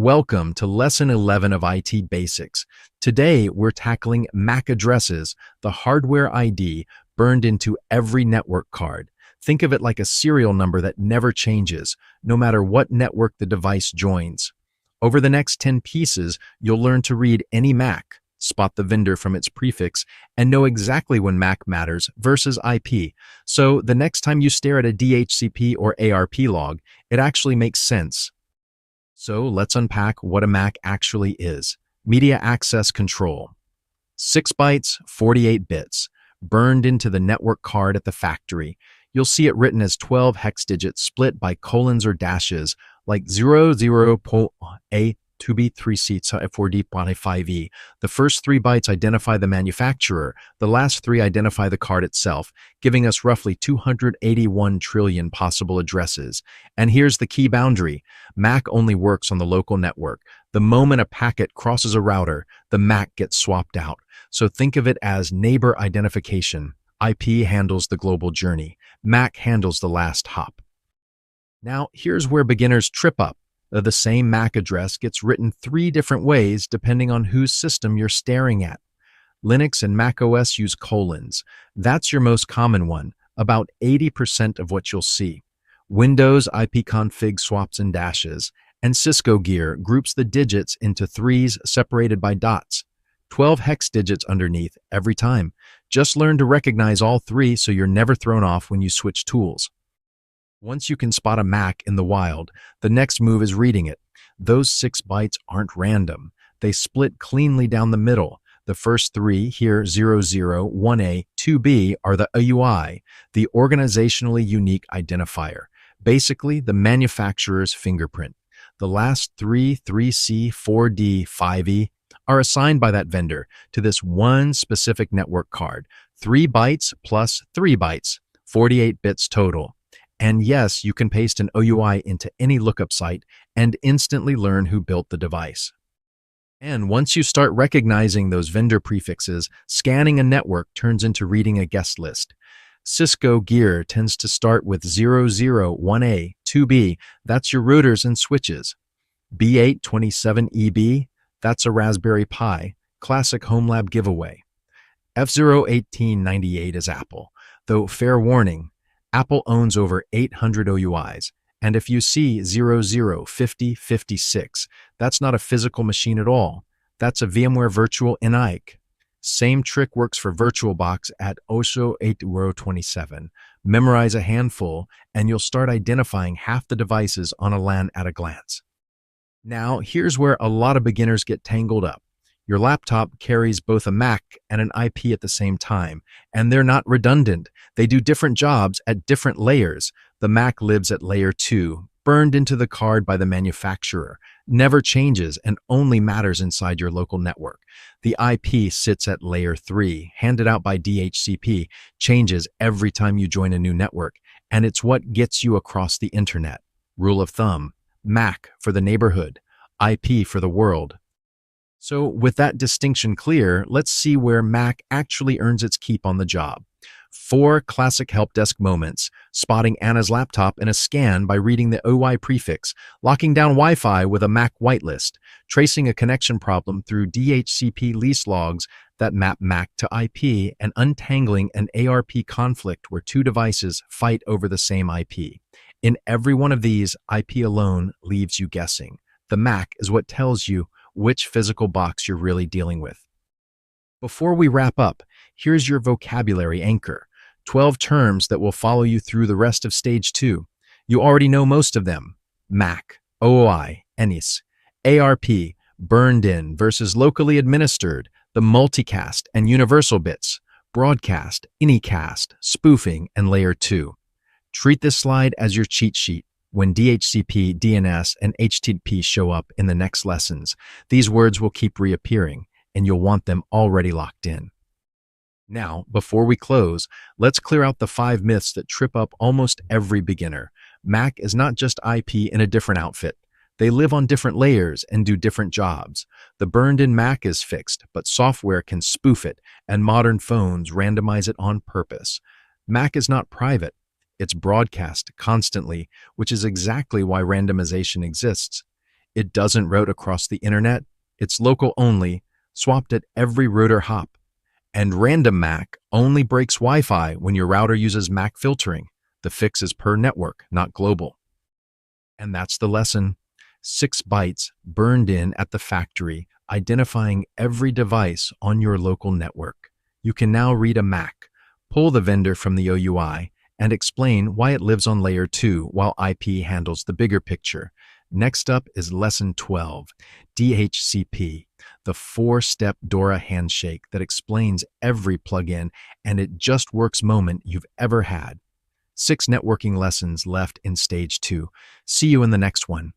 Welcome to Lesson 11 of IT Basics. Today, we're tackling MAC addresses, the hardware ID burned into every network card. Think of it like a serial number that never changes, no matter what network the device joins. Over the next 10 pieces, you'll learn to read any MAC, spot the vendor from its prefix, and know exactly when MAC matters versus IP. So the next time you stare at a DHCP or ARP log, it actually makes sense. So let's unpack what a MAC actually is. Media Access Control. 6 bytes, 48 bits, burned into the network card at the factory. You'll see it written as 12 hex digits split by colons or dashes, like 00.A, 2B, 3C, 4D, 5E. The first 3 bytes identify the manufacturer, the last 3 identify the card itself, giving us roughly 281 trillion possible addresses. And here's the key boundary. MAC only works on the local network. The moment a packet crosses a router, the MAC gets swapped out. So think of it as neighbor identification. IP handles the global journey. MAC handles the last hop. Now, here's where beginners trip up. The same MAC address gets written 3 different ways depending on whose system you're staring at. Linux and macOS use colons. That's your most common one, about 80% of what you'll see. Windows ipconfig swaps and dashes, and Cisco gear groups the digits into 3s separated by dots. 12 hex digits underneath every time. Just learn to recognize all 3 so you're never thrown off when you switch tools. Once you can spot a MAC in the wild, the next move is reading it. Those 6 bytes aren't random. They split cleanly down the middle. The first 3, here 00, 1A, 2B, are the AUI, the organizationally unique identifier, basically the manufacturer's fingerprint. The last 3, 3C, 4D, 5E, are assigned by that vendor to this one specific network card. 3 bytes plus 3 bytes, 48 bits total. And yes, you can paste an OUI into any lookup site and instantly learn who built the device. And once you start recognizing those vendor prefixes, scanning a network turns into reading a guest list. Cisco gear tends to start with 00, 1A, 2B, that's your routers and switches. B827EB, that's a Raspberry Pi, classic home lab giveaway. F01898 is Apple, though fair warning, Apple owns over 800 OUIs, and if you see 00, 50, 56, that's not a physical machine at all. That's a VMware Virtual NIC. Same trick works for VirtualBox at OSHO 8.27. Memorize a handful, and you'll start identifying half the devices on a LAN at a glance. Now, here's where a lot of beginners get tangled up. Your laptop carries both a MAC and an IP at the same time, and they're not redundant. They do different jobs at different layers. The MAC lives at layer 2, burned into the card by the manufacturer, never changes and only matters inside your local network. The IP sits at layer 3, handed out by DHCP, changes every time you join a new network, and it's what gets you across the internet. Rule of thumb, MAC for the neighborhood, IP for the world. So with that distinction clear, let's see where MAC actually earns its keep on the job. 4 classic help desk moments: spotting Anna's laptop in a scan by reading the OI prefix, locking down Wi-Fi with a MAC whitelist, tracing a connection problem through DHCP lease logs that map MAC to IP, and untangling an ARP conflict where 2 devices fight over the same IP. In every one of these, IP alone leaves you guessing. The MAC is what tells you which physical box you're really dealing with. Before we wrap up, here's your vocabulary anchor. 12 terms that will follow you through the rest of Stage 2. You already know most of them. MAC, OOI, ENIS, ARP, burned in versus locally administered, the multicast and universal bits, broadcast, anycast, spoofing, and layer 2. Treat this slide as your cheat sheet. When DHCP, DNS, and HTTP show up in the next lessons, these words will keep reappearing, and you'll want them already locked in. Now, before we close, let's clear out the 5 myths that trip up almost every beginner. MAC is not just IP in a different outfit. They live on different layers and do different jobs. The burned-in MAC is fixed, but software can spoof it, and modern phones randomize it on purpose. MAC is not private. It's broadcast constantly, which is exactly why randomization exists. It doesn't route across the internet. It's local only, swapped at every router hop. And random MAC only breaks Wi-Fi when your router uses MAC filtering. The fix is per network, not global. And that's the lesson. 6 bytes burned in at the factory, identifying every device on your local network. You can now read a MAC, pull the vendor from the OUI, and explain why it lives on layer 2 while IP handles the bigger picture. Next up is lesson 12, DHCP, the 4-step DORA handshake that explains every plugin and it just works moment you've ever had. 6 networking lessons left in stage 2. See you in the next one.